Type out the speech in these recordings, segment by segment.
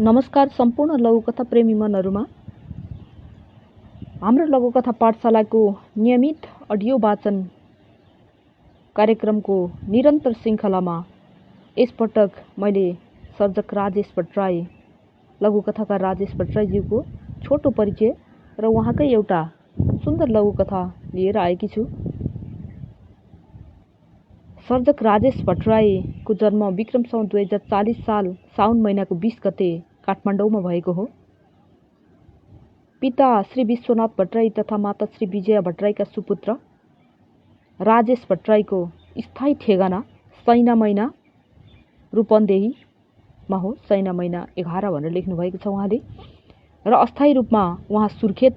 नमस्कार सम्पूर्ण लघुकथा प्रेमी मनहरुमा। हाम्रो लघुकथा पाठशालाको नियमित अडियो वाचन कार्यक्रमको निरन्तर श्रृङ्खलामा यसपटक मैले सर्जक राजेश भट्टराई, लघुकथाकार राजेश भट्टराईज्यूको छोटो परिचय र उहाँकै एउटा सुन्दर लघुकथा लिएर आएकी छु। सर्जक राजेश भट्टराईको जन्म विक्रम सम्वत 2040 साल साउन महिनाको 20 गते काठमाडौँमा भएको हो। पिता श्री विश्वनाथ भट्टराई तथा माता श्री विजया भट्टराईका सुपुत्र। राजेश भट्टराईको स्थायी ठेगाना सैना मैना रूपन्देहीमा हो। सैना मैना 11 भनेर लेख्नु भएको छ उहाँले। र अस्थायी रूपमा उहाँ सुर्खेत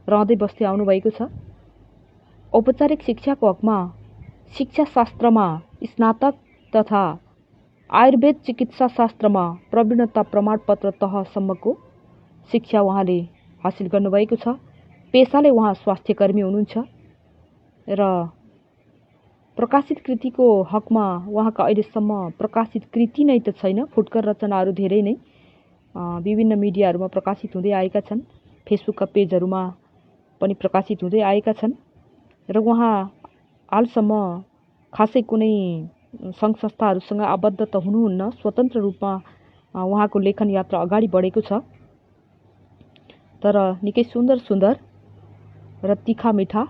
रहँदै बस्दै आउनु भएको छ। औपचारिक शिक्षाको हकमा शिक्षा शास्त्रमा स्नातक तथा आयुर्वेद चिकित्सा शास्त्रमा प्रवीणता प्रमाणपत्र तहसम्मको शिक्षा उहाँले हासिल गर्नुभएको छ। पेसाले उहाँ स्वास्थ्यकर्मी हुनुहुन्छ र प्रकाशित कृतिको हकमा उहाँका अहिलेसम्म प्रकाशित कृति नै त छैन, फुटकर रचनाहरू धेरै नै विभिन्न मिडियाहरूमा प्रकाशित हुँदै आएका छन्। फेसबुकका पेजहरूमा पनि प्रकाशित हुँदै आएका छन् र उहाँ हालसम्म खासै कुनै सङ्घ संस्थाहरूसँग आबद्ध त हुनुहुन्न। स्वतन्त्र रूपमा उहाँको लेखन यात्रा अगाडि बढेको छ। तर निकै सुन्दर सुन्दर र तिखा मिठा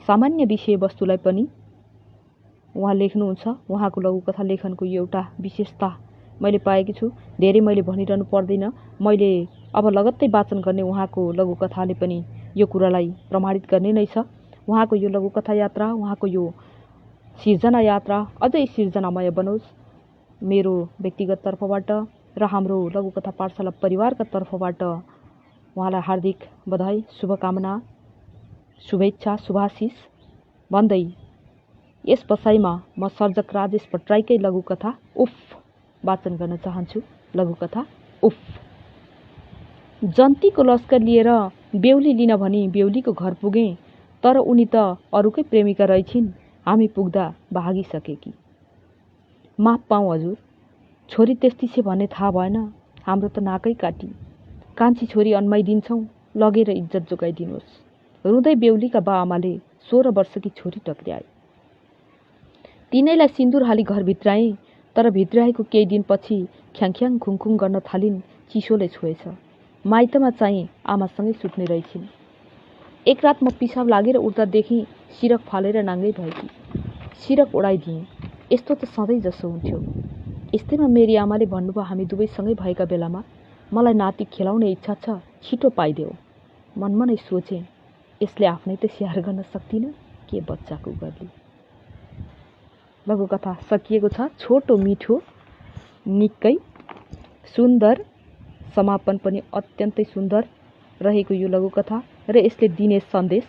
सामान्य विषयवस्तुलाई पनि उहाँ लेख्नुहुन्छ। उहाँको लघुकथा लेखनको यो एउटा विशेषता मैले पाएकी छु। धेरै मैले भनिरहनु पर्दैन, मैले अब लगत्तै वाचन गर्ने उहाँको लघुकथाले पनि यो कुरालाई प्रमाणित गर्ने नै छ। उहाँको यो लघुकथा यात्रा, उहाँको यो सिर्जना यात्रा अझै सिर्जनामय बनोस्। मेरो व्यक्तिगत तर्फबाट र हाम्रो लघुकथा पाठशाला परिवारका तर्फबाट उहाँलाई हार्दिक बधाई, शुभकामना, शुभेच्छा, शुभाशिष भन्दै यस बसाइमा म सर्जक राजेश भट्टराईकै लघुकथा उफ वाचन गर्न चाहन्छु। लघुकथा उफ। जन्तीको लस्कर लिएर बेहुली लिन भनी बेहुलीको घर पुगेँ, तर उनी त अरूकै प्रेमिका रहेछिन्। हामी पुग्दा भागिसकेकी। माफ पाऊँ हजुर, छोरी त्यस्ती छे भन्ने थाहा भएन। हाम्रो त नाकै काटी। कान्छी छोरी अन्माइदिन्छौँ, लगेर इज्जत जोगाइदिनुहोस्। रुँदै बेहुलीका बा आमाले 16 वर्षकी छोरी टक्र्याए। तिनैलाई सिन्दुर हाली घर भित्राए, तर भित्राएको केही दिनपछि ख्याङख्याङ खुङखुङ गर्न थालिन्। चिसोले छोएछ। माइतमा चाहिँ आमासँगै सुत्ने रहेछिन्। एक रात म पिसाब लागेर उठ्दा देखेँ सिरक फालेर नाङ्गै भएकी। सिरक ओढाइदिएँ। यस्तो त सधैँ जसो हुन्थ्यो। यस्तैमा मेरी आमाले भन्नुभयो, हामी दुवै सँगै भएका बेलामा मलाई नाति खेलाउने इच्छा छ, छिटो पाइदेऊ। मनमा नै सोचेँ, यसले आफ्नै त स्याहार गर्न सक्दिन, के बच्चाको गर्ली। लघुकथा सकिएको छ। छोटो मिठो निकै सुन्दर, समापन पनि अत्यन्तै सुन्दर रहेको यो लघुकथा र यसले दिने सन्देश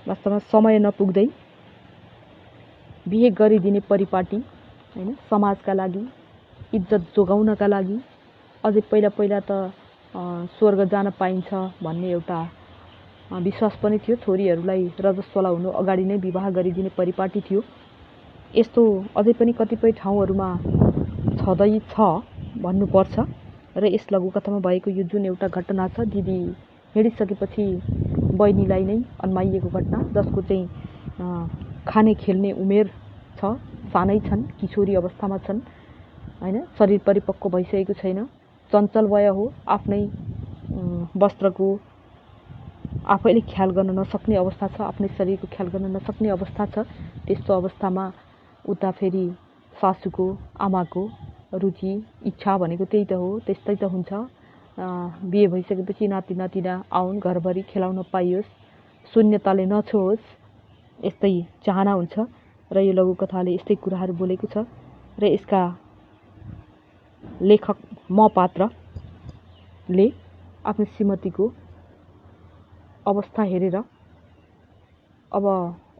वास्तवमा समय नपुग्दै बिहे गरिदिने परिपाटी हैन, समाजका लागि इज्जत जोगाउनका लागि अझै पहिला पहिला त स्वर्ग जान पाइन्छ भन्ने एउटा विश्वास पनि थियो। छोरीहरूलाई रजस्वला हुनु अगाडि नै विवाह गरिदिने परिपाटी थियो। यस्तो अझै पनि कतिपय ठाउँहरूमा छँदै छ भन्नुपर्छ। र यस लघुकथामा भएको यो जुन एउटा घटना छ, दिदी हिँडिसकेपछि बहिनीलाई नै अन्माइएको घटना, जसको चाहिँ खाने खेल्ने उमेर छ, सानै छन्, किशोरी अवस्थामा छन् हैन, शरीर परिपक्व भइसकेको छैन, चञ्चल वय हो, आफ्नै वस्त्रको आफैले ख्याल गर्न नसक्ने अवस्था छ, आफ्नै शरीरको ख्याल गर्न नसक्ने अवस्था छ। त्यस्तो अवस्थामा उता फेरि सासूको, आमाको रुचि इच्छा भनेको त्यही त हो, त्यस्तै त हुन्छ। बिहे भइसकेपछि नाति नातिना आउन्, घरभरि खेलाउन पाइयोस्, शून्यताले नछोओस्, यस्तै चाहना हुन्छ। र यो लघुकथाले यस्तै कुराहरू बोलेको छ। र यसका लेखक म पात्रले आफ्नो श्रीमतीको अवस्था हेरेर अब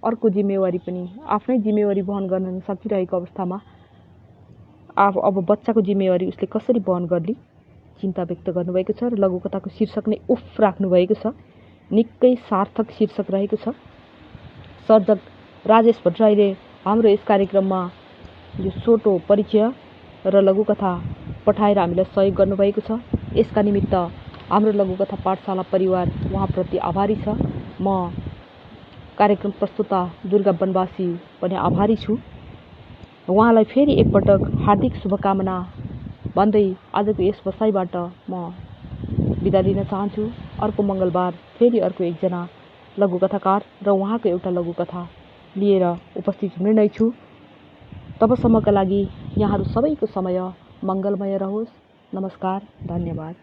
अर्को जिम्मेवारी पनि, आफ्नै जिम्मेवारी वहन गर्न नसकिरहेको अवस्थामा अब बच्चाको जिम्मेवारी उसले कसरी वहन गर्ली चिन्ता व्यक्त गर्नुभएको छ। र लघुकथाको शीर्षक नै उफ राख्नुभएको छ। निकै सार्थक शीर्षक रहेको छ। सर्जक राजेश भट्टराईले हाम्रो यस कार्यक्रममा यो छोटो परिचय र लघुकथा पठाएर हामीलाई सहयोग गर्नुभएको छ। यसका निमित्त हाम्रो लघुकथा पाठशाला परिवार उहाँप्रति आभारी छ। म कार्यक्रम प्रस्तुता दुर्गा बनवासी पनि आभारी छु। उहाँलाई फेरि एकपटक हार्दिक शुभकामना भन्दै आजको यस बसाइबाट म बिदा लिन चाहन्छु। अर्को मङ्गलबार फेरि अर्को एकजना लघुकथाकार र उहाँको एउटा लघुकथा लिएर उपस्थित हुने नै छु। तबसम्मका लागि यहाँहरू सबैको समय मङ्गलमय रहोस्। नमस्कार, धन्यवाद।